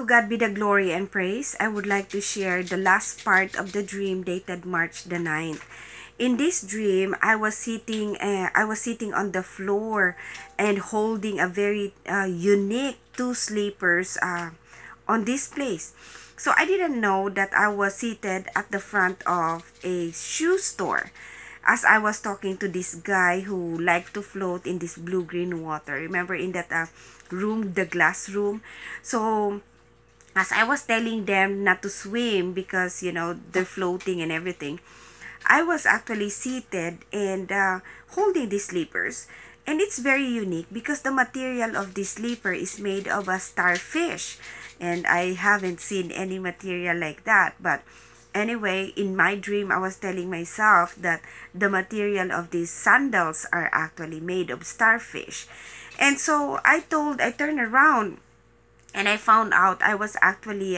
To God be the glory and praise. I would like to share the last part of the dream dated March the 9th. In this dream, I was sitting on the floor and holding a very unique two sleepers on this place. So I didn't know that I was seated at the front of a shoe store as I was talking to this guy who liked to float in this blue-green water. Remember in that room, the glass room? So as I was telling them not to swim because, you know, they're floating and everything, I was actually seated and holding these sleepers. And it's very unique because the material of this sleeper is made of a starfish. And I haven't seen any material like that. But anyway, in my dream, I was telling myself that the material of these sandals are actually made of starfish. And so I turned around and I found out I was actually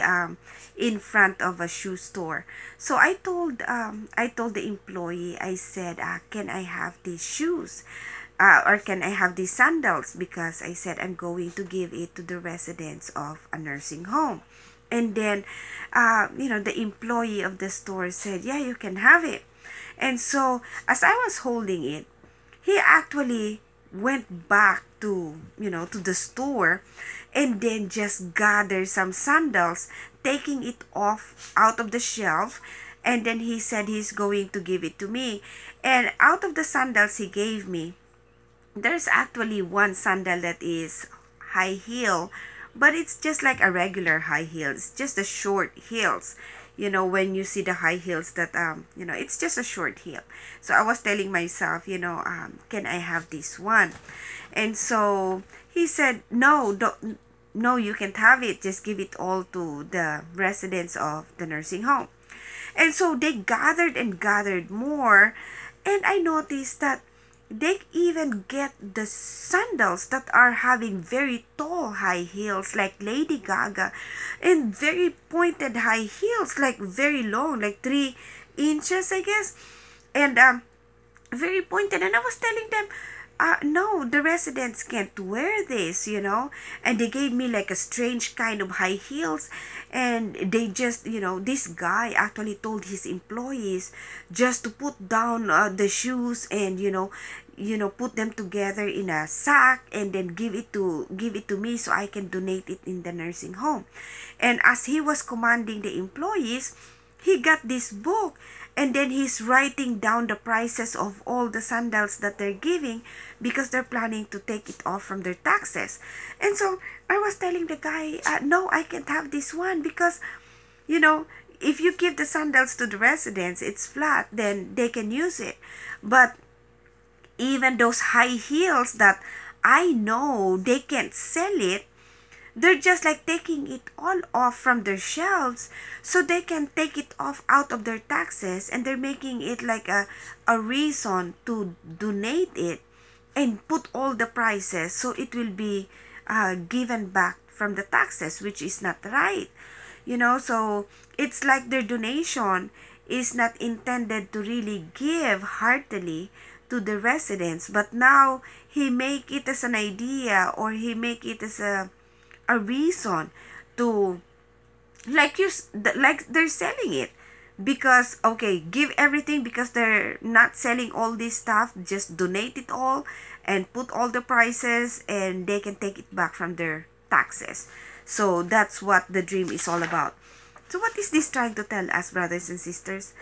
in front of a shoe store. So I told the employee, I said, can I have these shoes? Or can I have these sandals? Because I said I'm going to give it to the residents of a nursing home. And then, the employee of the store said, yeah, you can have it. And so as I was holding it, he actually went back to the store and then just gathered some sandals, taking it off out of the shelf, and then he said he's going to give it to me. And out of the sandals he gave me, there's actually one sandal that is high heel, but it's just like a regular high heel. It's just the short heels. When you see the high heels that, it's just a short heel. So I was telling myself, can I have this one? And so he said, no, you can't have it. Just give it all to the residents of the nursing home. And so they gathered and gathered more. And I noticed that they even get the sandals that are having very tall high heels like Lady Gaga, and very pointed high heels like very long, like 3 inches, I guess, and very pointed. And I was telling them, no, the residents can't wear this, and they gave me like a strange kind of high heels. And they just, this guy actually told his employees just to put down the shoes and, put them together in a sack and then give it to me so I can donate it in the nursing home. And as he was commanding the employees, he got this book, and then he's writing down the prices of all the sandals that they're giving because they're planning to take it off from their taxes. And so I was telling the guy, no, I can't have this one because, if you give the sandals to the residents, it's flat, then they can use it. But even those high heels that I know they can't sell it, they're just like taking it all off from their shelves so they can take it off out of their taxes, and they're making it like a reason to donate it and put all the prices so it will be given back from the taxes, which is not right. So it's like their donation is not intended to really give heartily to the residents, but now he make it as an idea, or he make it as a reason to like they're selling it because, okay, give everything because they're not selling all this stuff, just donate it all and put all the prices and they can take it back from their taxes. So that's what the dream is all about. So what is this trying to tell us, brothers and sisters?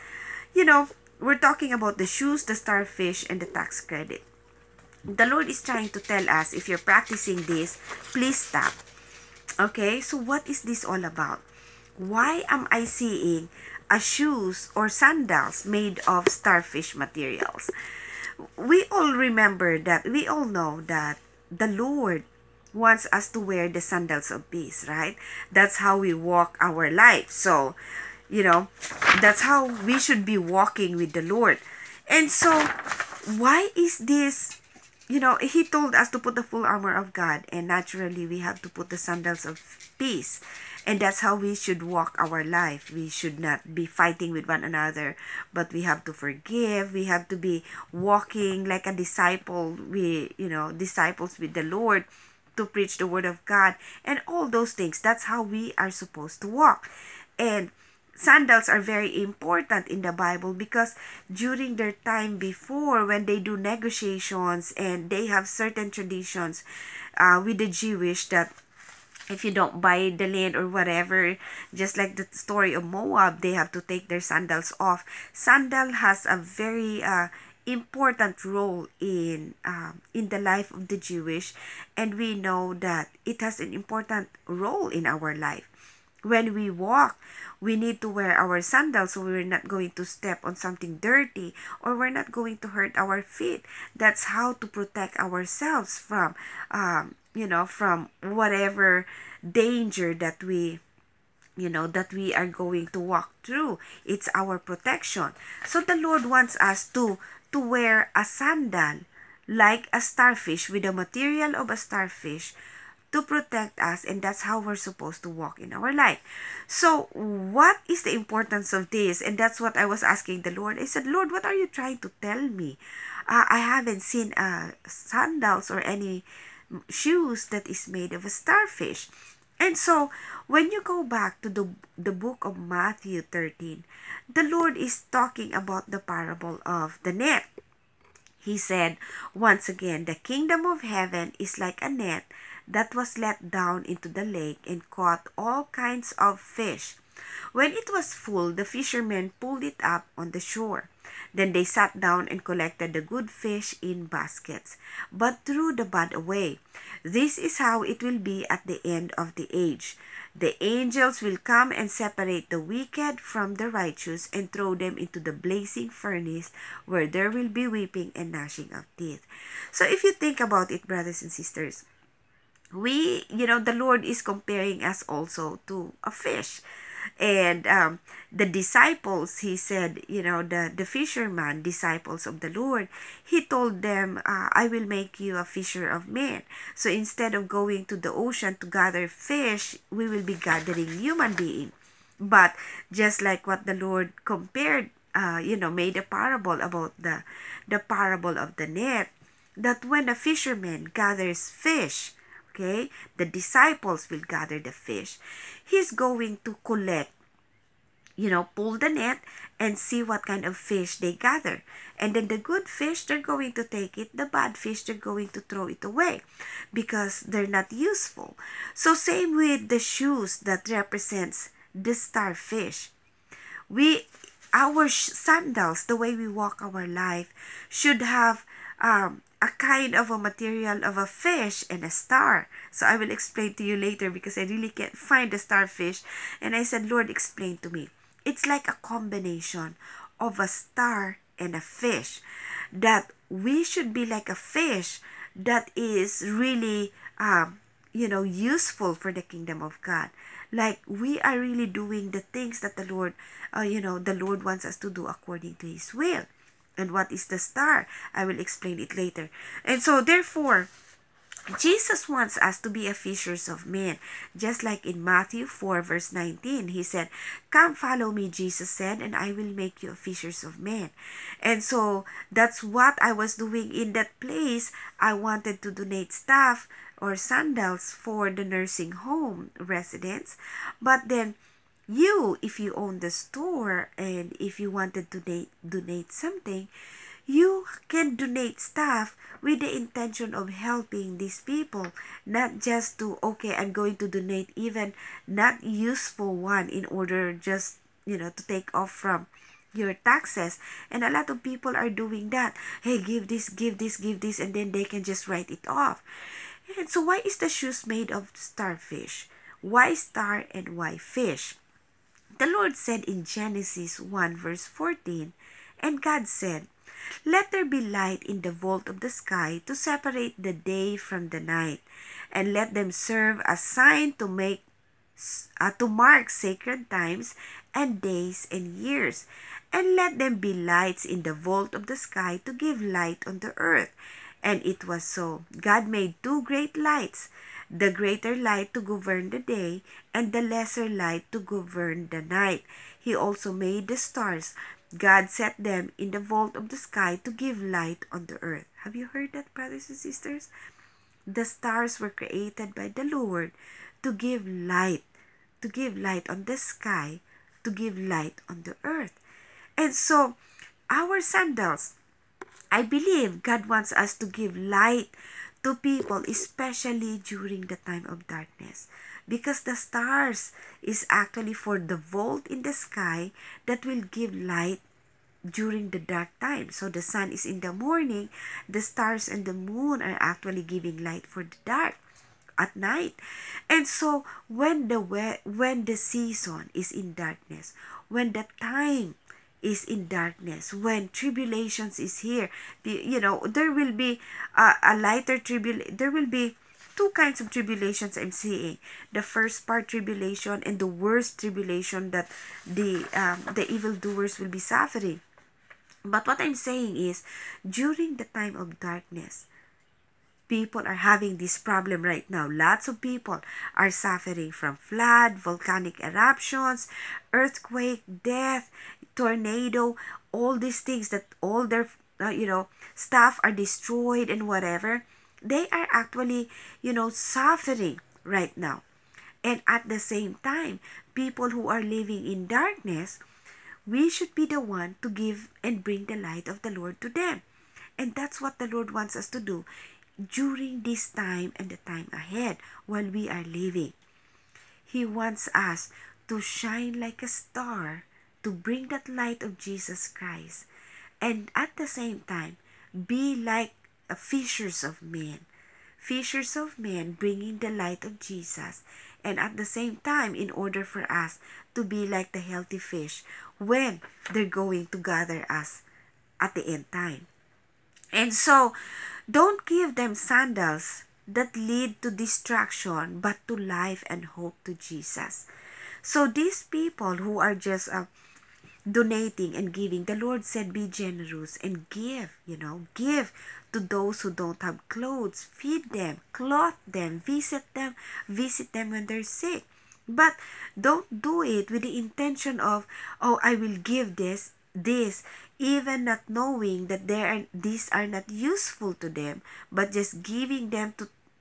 We're talking about the shoes, the starfish, and the tax credit. The Lord is trying to tell us, if you're practicing this, please stop. Okay, so what is this all about? Why am I seeing a shoes or sandals made of starfish materials? We all know that the Lord wants us to wear the sandals of peace, right? That's how we walk our life. So, that's how we should be walking with the Lord. And so, why is this? He told us to put the full armor of God, and naturally we have to put the sandals of peace. And that's how we should walk our life. We should not be fighting with one another, but we have to forgive. We have to be walking like a disciple. Disciples with the Lord, to preach the word of God, and all those things. That's how we are supposed to walk. And sandals are very important in the Bible because during their time before, when they do negotiations and they have certain traditions with the Jewish, that if you don't buy the land or whatever, just like the story of Moab, they have to take their sandals off. Sandal has a very important role in the life of the Jewish, and we know that it has an important role in our life. When we walk, we need to wear our sandals so we're not going to step on something dirty, or we're not going to hurt our feet. That's how to protect ourselves from from whatever danger that we are going to walk through. It's our protection. So the Lord wants us to wear a sandal like a starfish, with the material of a starfish, to protect us, and that's how we're supposed to walk in our life. So what is the importance of this? And that's what I was asking the Lord. I said, Lord, what are you trying to tell me? I haven't seen sandals or any shoes that is made of a starfish. And so when you go back to the book of Matthew 13, the Lord is talking about the parable of the net. He said, once again, the kingdom of heaven is like a net that was let down into the lake and caught all kinds of fish. When it was full, the fishermen pulled it up on the shore. Then they sat down and collected the good fish in baskets, but threw the bad away. This is how it will be at the end of the age. The angels will come and separate the wicked from the righteous and throw them into the blazing furnace, where there will be weeping and gnashing of teeth. So if you think about it, brothers and sisters, the Lord is comparing us also to a fish. And the disciples, he said, the fisherman, disciples of the Lord, he told them, I will make you a fisher of men. So instead of going to the ocean to gather fish, we will be gathering human being. But just like what the Lord compared, made a parable about the parable of the net, that when a fisherman gathers fish, okay, the disciples will gather the fish. He's going to collect, pull the net and see what kind of fish they gather. And then the good fish, they're going to take it. The bad fish, they're going to throw it away because they're not useful. So same with the shoes that represents the starfish. Our sandals, the way we walk our life, should have a kind of a material of a fish and a star. So I will explain to you later because I really can't find the starfish. And I said, Lord, explain to me. It's like a combination of a star and a fish. That we should be like a fish that is really, useful for the kingdom of God. Like we are really doing the things that the Lord, the Lord wants us to do according to His will. And what is the star? I will explain it later. And so therefore, Jesus wants us to be a fishers of men. Just like in Matthew 4 verse 19, He said, come follow me, Jesus said, and I will make you a fishers of men. And so that's what I was doing in that place. I wanted to donate stuff or sandals for the nursing home residents. But then if you own the store and if you wanted to donate something, you can donate stuff with the intention of helping these people, not just to, okay, I'm going to donate even not useful one in order just, to take off from your taxes. And a lot of people are doing that. Hey, give this, give this, give this, and then they can just write it off. And so why is the shoes made of starfish? Why star and why fish? The Lord said in Genesis 1 verse 14, and God said, let there be light in the vault of the sky to separate the day from the night, and let them serve as sign to mark sacred times and days and years, and let them be lights in the vault of the sky to give light on the earth. And it was so. God made two great lights, the greater light to govern the day, and the lesser light to govern the night. He also made the stars. God set them in the vault of the sky to give light on the earth. Have you heard that, brothers and sisters? The stars were created by the Lord to give light, on the sky, to give light on the earth. And so, our sandals, I believe God wants us to give light to people, especially during the time of darkness. Because the stars is actually for the vault in the sky that will give light during the dark time. So the sun is in the morning, the stars and the moon are actually giving light for the dark at night. And so when the season is in darkness, when the time is in darkness, when tribulations is here, there will be a lighter tribulation. There will be two kinds of tribulations I'm seeing: the first part tribulation and the worst tribulation that the evildoers will be suffering. But what I'm saying is, during the time of darkness, people are having this problem right now. Lots of people are suffering from flood, volcanic eruptions, earthquake, death, tornado, all these things that all their stuff are destroyed and whatever. They are actually, suffering right now. And at the same time, people who are living in darkness, we should be the one to give and bring the light of the Lord to them. And that's what the Lord wants us to do during this time and the time ahead while we are living. He wants us to shine like a star, to bring that light of Jesus Christ, and at the same time, be like fishers of men. Fishers of men bringing the light of Jesus, and at the same time, in order for us to be like the healthy fish when they're going to gather us at the end time. And so, don't give them sandals that lead to destruction, but to life and hope to Jesus. So these people who are just donating and giving, the Lord said, be generous and give, give to those who don't have clothes, feed them, clothe them, visit them when they're sick. But don't do it with the intention of, oh, I will give this, even not knowing that these are not useful to them, but just giving them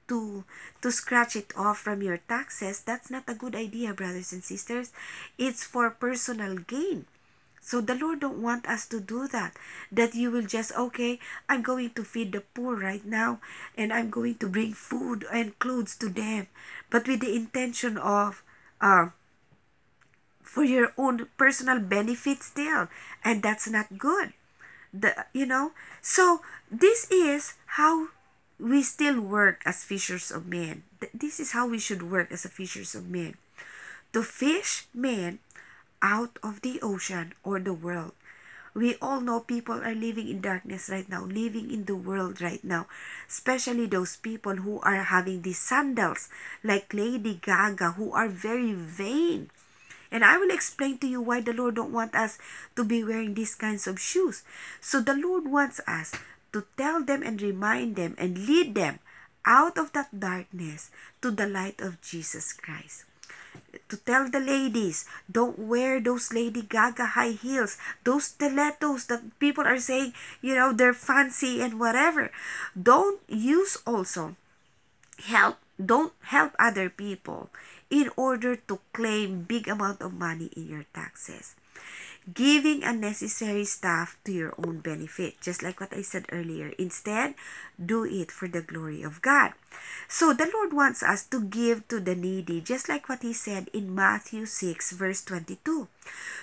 to scratch it off from your taxes. That's not a good idea, brothers and sisters. It's for personal gain. So the Lord don't want us to do that. That you will just, okay, I'm going to feed the poor right now, and I'm going to bring food and clothes to them, but with the intention of for your own personal benefit still, and that's not good. So this is how we still work as fishers of men. This is how we should work as a fishers of men, to fish men out of the ocean or the world. We all know people are living in darkness right now, living in the world right now, especially those people who are having these sandals like Lady Gaga, who are very vain. And I will explain to you why the Lord don't want us to be wearing these kinds of shoes. So the Lord wants us to tell them and remind them and lead them out of that darkness to the light of Jesus Christ. To tell the ladies, don't wear those Lady Gaga high heels, those stilettos that people are saying, they're fancy and whatever. Don't use also don't help other people in order to claim big amount of money in your taxes. Giving unnecessary stuff to your own benefit, just like what I said earlier. Instead, do it for the glory of God. So the Lord wants us to give to the needy, just like what He said in Matthew 6 verse 22.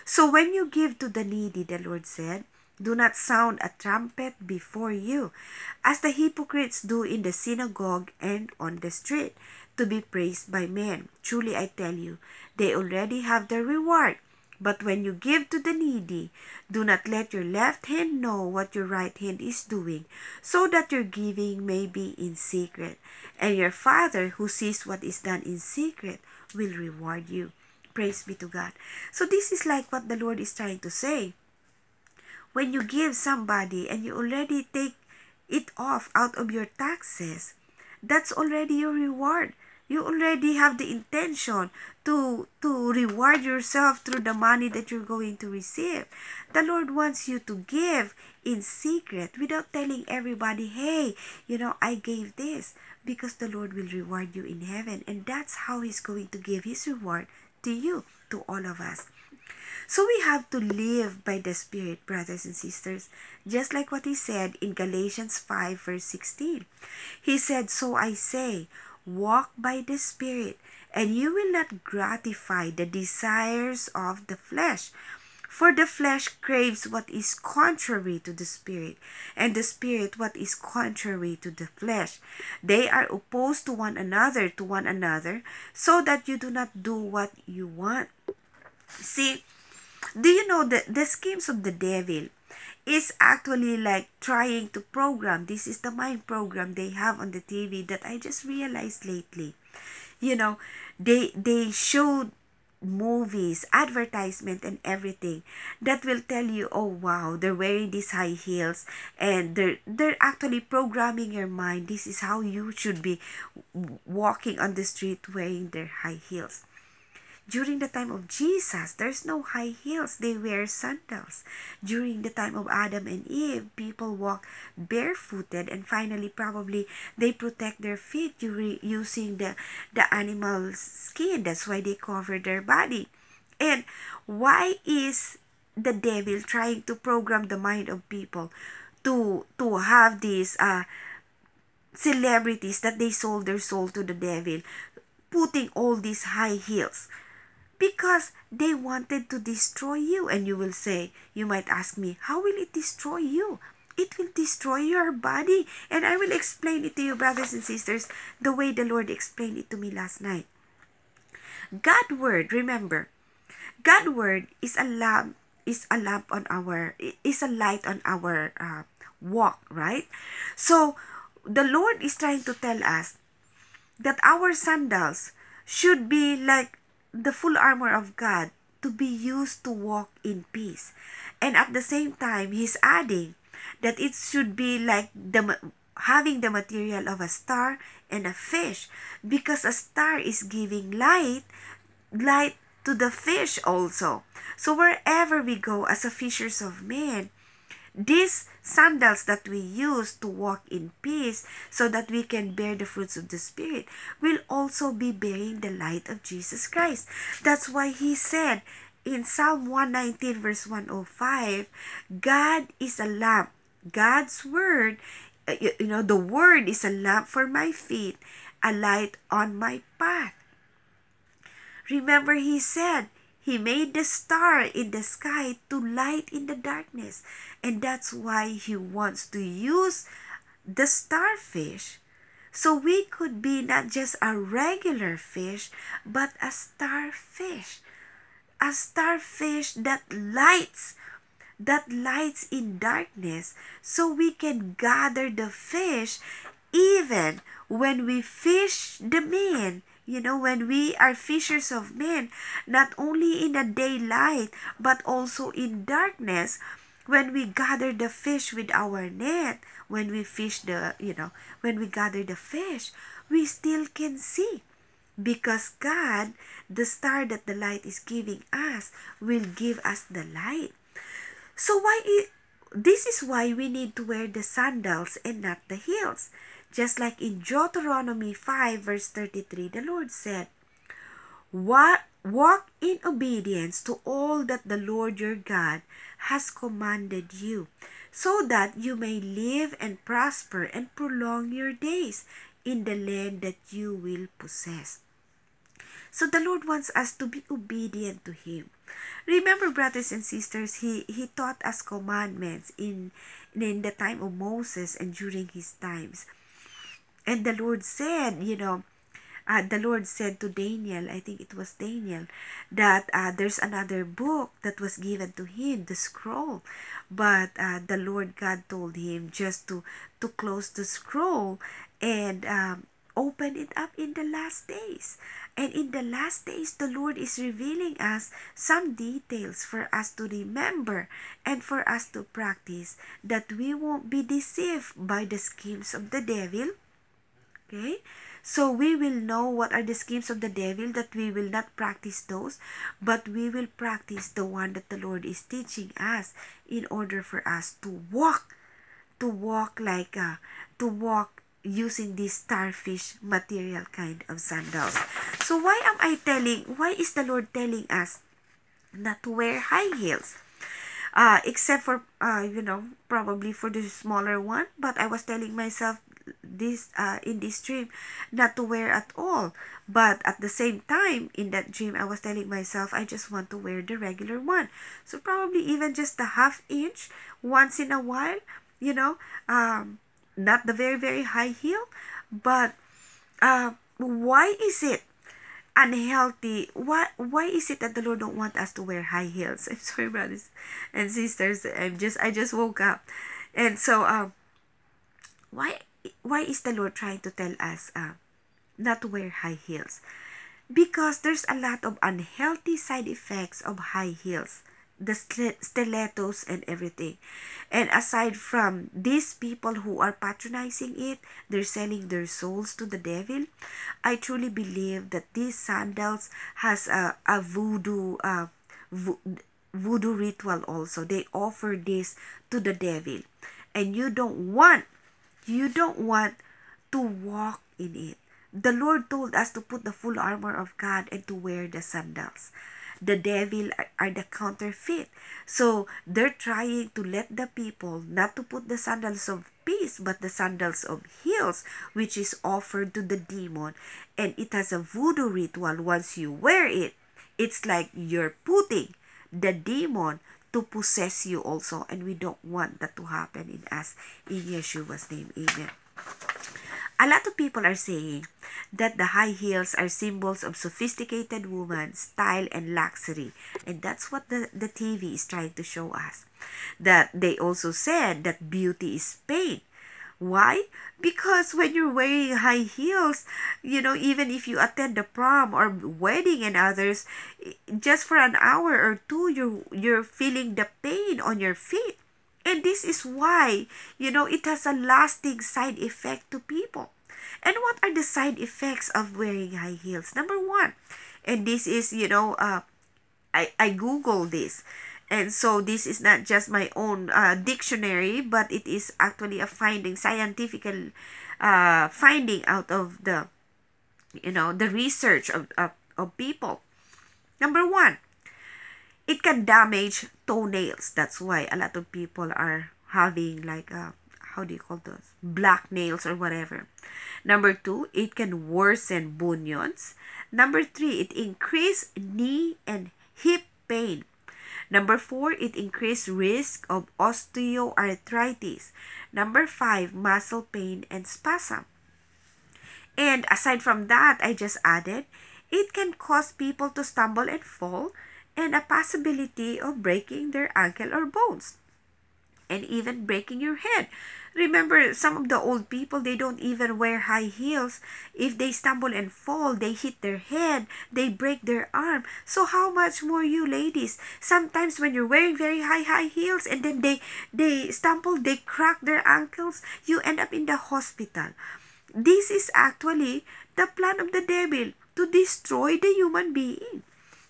So when you give to the needy, the Lord said, do not sound a trumpet before you, as the hypocrites do in the synagogue and on the street, to be praised by men. Truly I tell you, they already have their reward. But when you give to the needy, do not let your left hand know what your right hand is doing, so that your giving may be in secret. And your Father who sees what is done in secret will reward you. Praise be to God. So this is like what the Lord is trying to say. When you give somebody and you already take it off out of your taxes, that's already your reward. You already have the intention to reward yourself through the money that you're going to receive. The Lord wants you to give in secret without telling everybody, hey, I gave this, because the Lord will reward you in heaven, and that's how He's going to give His reward to you, to all of us. So we have to live by the Spirit, brothers and sisters, just like what He said in Galatians 5 verse 16. He said, so I say, walk by the Spirit, and you will not gratify the desires of the flesh. For the flesh craves what is contrary to the Spirit, and the Spirit what is contrary to the flesh. They are opposed to one another, so that you do not do what you want. See, do you know that the schemes of the devil is actually like trying to program? This is the mind program they have on the TV that I just realized lately. They showed movies, advertisement, and everything that will tell you, oh wow, they're wearing these high heels, and they're actually programming your mind. This is how you should be walking on the street, wearing their high heels. During the time of Jesus, there's no high heels. They wear sandals. During the time of Adam and Eve, people walk barefooted, and finally probably they protect their feet using the animal's skin. That's why they cover their body. And why is the devil trying to program the mind of people to have these celebrities that they sold their soul to the devil, putting all these high heels? Because they wanted to destroy you. And you will say, you might ask me, how will it destroy you? It will destroy your body. And I will explain it to you, brothers and sisters, the way the Lord explained it to me last night. God's word, remember, God's word is a lamp, is a light on our walk, right? So the Lord is trying to tell us that our sandals should be like the full armor of God, to be used to walk in peace. And at the same time, He's adding that it should be like having the material of a star and a fish, because a star is giving light to the fish also. So wherever we go as a fishers of men, these sandals that we use to walk in peace so that we can bear the fruits of the Spirit will also be bearing the light of Jesus Christ. That's why He said in Psalm 119 verse 105, God is a lamp. God's word, the word is a lamp for my feet, a light on my path. Remember, He said, He made the star in the sky to light in the darkness. And that's why He wants to use the starfish, so we could be not just a regular fish, but a starfish. A starfish that lights in darkness, so we can gather the fish even when we fish the men. When we are fishers of men, not only in the daylight, but also in darkness, when we gather the fish with our net, when we when we gather the fish, we still can see. Because God, the star that the light is giving us, will give us the light. So this is why we need to wear the sandals and not the heels. Just like in Deuteronomy 5 verse 33, the Lord said, walk in obedience to all that the Lord your God has commanded you, so that you may live and prosper and prolong your days in the land that you will possess. So the Lord wants us to be obedient to Him. Remember, brothers and sisters, He taught us commandments in the time of Moses and during his times. And the Lord said, the Lord said to Daniel, I think it was Daniel, that there's another book that was given to him, the scroll. But the Lord God told him just to close the scroll and open it up in the last days. And in the last days, the Lord is revealing us some details for us to remember and for us to practice, that we won't be deceived by the schemes of the devil. Okay? So we will know what are the schemes of the devil, that we will not practice those, but we will practice the one that the Lord is teaching us in order for us to walk like to walk using this starfish material kind of sandals. So why is the Lord telling us not to wear high heels? Except for probably for the smaller one, but I was telling myself this in this dream not to wear at all. But at the same time, in that dream, I was telling myself I just want to wear the regular one. So probably even just a half inch once in a while, you know, not the very, very high heel. But why is it unhealthy? Why is it that the Lord don't want us to wear high heels? I'm sorry, brothers and sisters. I just woke up. And so why is the Lord trying to tell us not to wear high heels? Because there's a lot of unhealthy side effects of high heels, the stilettos and everything. And aside from these people who are patronizing it, they're selling their souls to the devil. I truly believe that these sandals has a voodoo ritual also. They offer this to the devil, and you don't want to walk in it. The Lord told us to put the full armor of God and to wear the sandals. The devil are the counterfeit. So they're trying to let the people not to put the sandals of peace, but the sandals of heels, which is offered to the demon. And it has a voodoo ritual. Once you wear it, it's like you're putting the demon to possess you also. And we don't want that to happen in us. In Yeshua's name, amen. A lot of people are saying that the high heels are symbols of sophisticated woman, style, and luxury. And that's what the TV is trying to show us. That they also said that beauty is pain. Why? Because when you're wearing high heels, even if you attend the prom or wedding and others, just for an hour or two, you're feeling the pain on your feet. And this is why, it has a lasting side effect to people. And what are the side effects of wearing high heels? Number one, and this is, I Googled this. And so this is not just my own dictionary, but it is actually a scientific finding out of the research of people. Number one, it can damage toenails. That's why a lot of people are having like how do you call those? Black nails or whatever. Number two, it can worsen bunions. Number three, it increase knee and hip pain. Number four, it increase risk of osteoarthritis. Number five, muscle pain and spasm. And aside from that, I just added, it can cause people to stumble and fall, and a possibility of breaking their ankle or bones, and even breaking your head. Remember, some of the old people, they don't even wear high heels. If they stumble and fall, they hit their head, they break their arm. So how much more you ladies? Sometimes when you're wearing very high heels and then they stumble, they crack their ankles, you end up in the hospital. This is actually the plan of the devil to destroy the human being.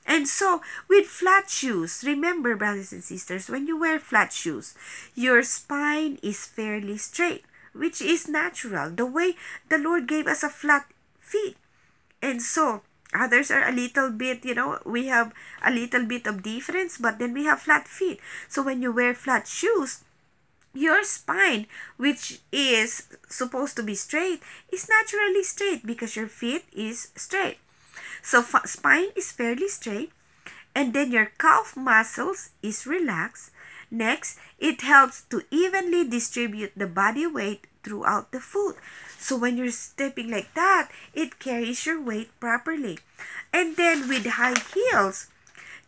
And so, with flat shoes, remember, brothers and sisters, when you wear flat shoes, your spine is fairly straight, which is natural, the way the Lord gave us a flat feet. And so, others are a little bit, we have a little bit of difference, but then we have flat feet. So, when you wear flat shoes, your spine, which is supposed to be straight, is naturally straight because your feet is straight. So spine is fairly straight, and then your calf muscles is relaxed. Next, it helps to evenly distribute the body weight throughout the foot. So when you're stepping like that, it carries your weight properly. And then with high heels,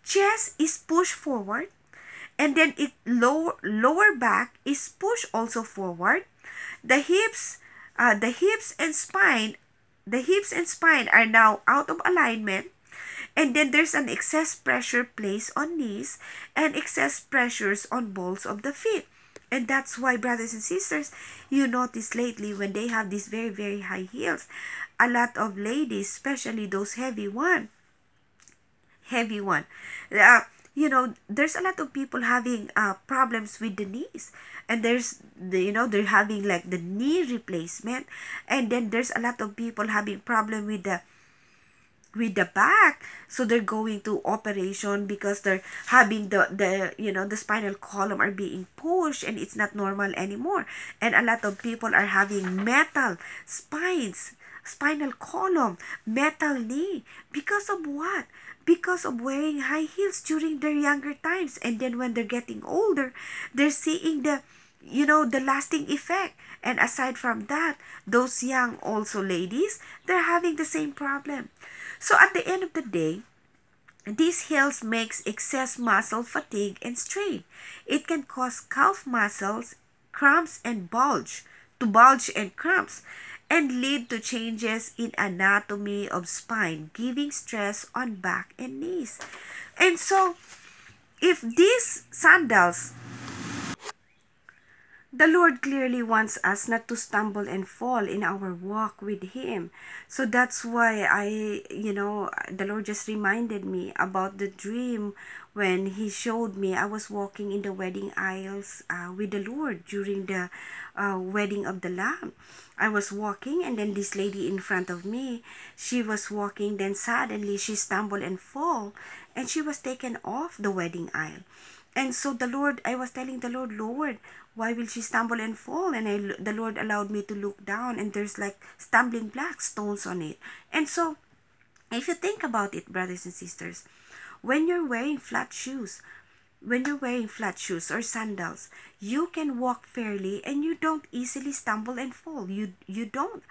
chest is pushed forward, and then lower back is pushed also forward. The hips and spine are now out of alignment, and then there's an excess pressure placed on knees and excess pressures on balls of the feet. And that's why, brothers and sisters, you notice lately when they have these very, very high heels, a lot of ladies, especially those heavy one, uh, there's a lot of people having problems with the knees, and they're having like the knee replacement, and then there's a lot of people having problem with the back, so they're going to operation because they're having the spinal column are being pushed and it's not normal anymore, and a lot of people are having metal spinal column, metal knee, because of what? Because of wearing high heels during their younger times, and then when they're getting older, they're seeing the lasting effect. And aside from that, those young also ladies, they're having the same problem. So at the end of the day, these heels makes excess muscle fatigue and strain. It can cause calf muscles cramps and bulge and cramps, and lead to changes in anatomy of spine, giving stress on back and knees. And so, if these sandals, the Lord clearly wants us not to stumble and fall in our walk with Him. So that's why the Lord just reminded me about the dream when He showed me I was walking in the wedding aisles with the Lord during the wedding of the Lamb. I was walking, and then this lady in front of me, she was walking, then suddenly she stumbled and fall, and she was taken off the wedding aisle. And so I was telling the Lord, why will she stumble and fall? And the Lord allowed me to look down, and there's like stumbling black stones on it. And so, if you think about it, brothers and sisters, when you're wearing flat shoes, or sandals, you can walk fairly and you don't easily stumble and fall. You don't.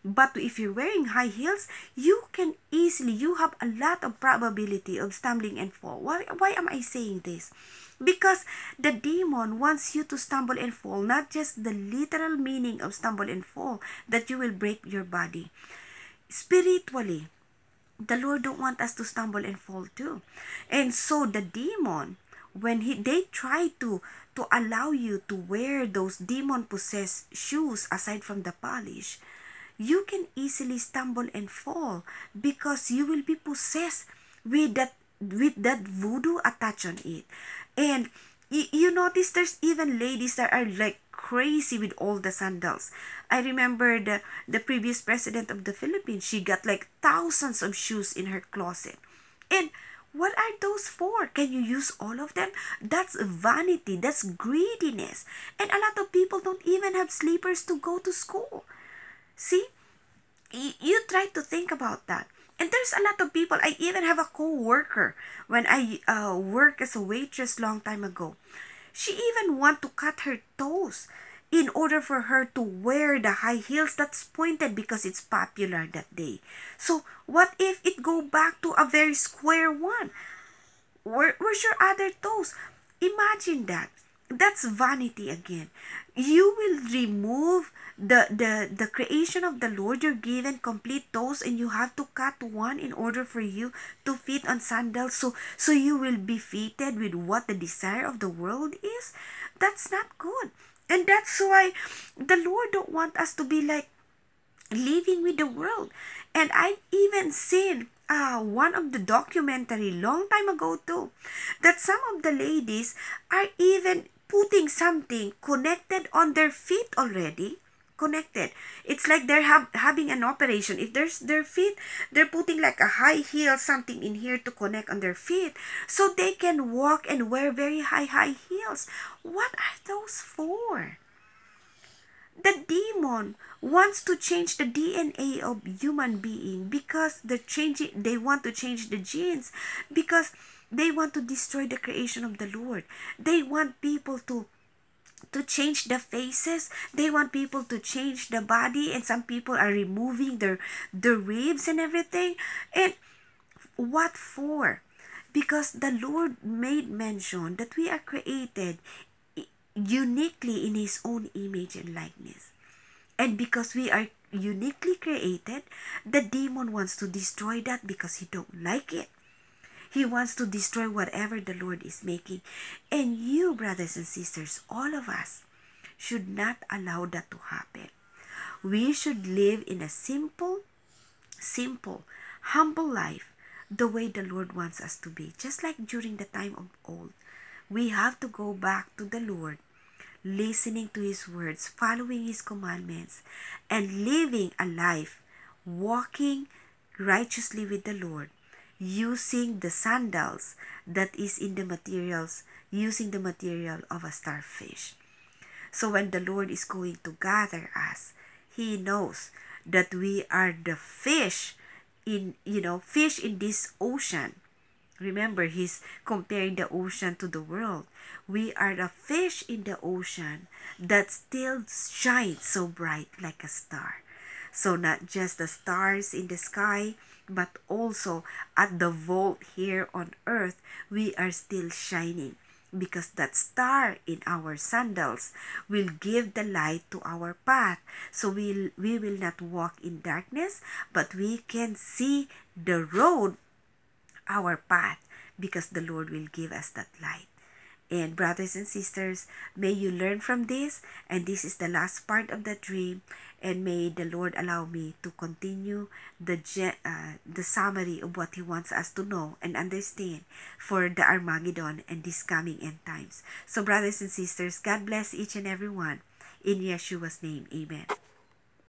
But if you're wearing high heels, you have a lot of probability of stumbling and fall. Why am I saying this? Because the demon wants you to stumble and fall, not just the literal meaning of stumble and fall, that you will break your body. Spiritually, the Lord don't want us to stumble and fall too. And so the demon, when they try to allow you to wear those demon possessed shoes aside from the polish, you can easily stumble and fall because you will be possessed with that voodoo attached on it. And you notice there's even ladies that are like crazy with all the sandals. I remember the previous president of the Philippines, she got like thousands of shoes in her closet. And what are those for? Can you use all of them? That's vanity, that's greediness. And a lot of people don't even have slippers to go to school. See? You try to think about that. And there's a lot of people. I even have a co-worker when I worked as a waitress long time ago. She even want to cut her toes in order for her to wear the high heels that's pointed because it's popular that day. So what if it go back to a very square one? Where's your other toes? Imagine that. That's vanity again. You will remove the creation of the Lord. You're given complete toes, and you have to cut one in order for you to fit on sandals, so you will be fitted with what the desire of the world is. That's not good. And that's why the Lord don't want us to be like living with the world. And I've even seen one of the documentary long time ago too, that some of the ladies are even putting something connected on their feet already. Connected. It's like they're having an operation. If there's their feet, they're putting like a high heel, something in here to connect on their feet, so they can walk and wear very high heels. What are those for? The demon wants to change the DNA of human being because they want to change the genes, because they want to destroy the creation of the Lord. They want people to change the faces. They want people to change the body, and some people are removing their ribs and everything. And what for? Because the Lord made mention that we are created uniquely in His own image and likeness. And because we are uniquely created, the demon wants to destroy that because he don't like it. He wants to destroy whatever the Lord is making. And you, brothers and sisters, all of us, should not allow that to happen. We should live in a simple, humble life, the way the Lord wants us to be. Just like during the time of old, we have to go back to the Lord, listening to His words, following His commandments, and living a life walking righteously with the Lord, using the sandals that is in the materials, using the material of a starfish. So when the Lord is going to gather us, He knows that we are the fish fish in this ocean. Remember, He's comparing the ocean to the world. We are a fish in the ocean that still shines so bright like a star. So not just the stars in the sky, but also at the vault here on earth, we are still shining, because that star in our sandals will give the light to our path. So we will not walk in darkness, but we can see the road, our path, because the Lord will give us that light. And brothers and sisters, may you learn from this. And this is the last part of the dream. And may the Lord allow me to continue the summary of what He wants us to know and understand for the Armageddon and this coming end times. So brothers and sisters, God bless each and every one. In Yeshua's name, amen.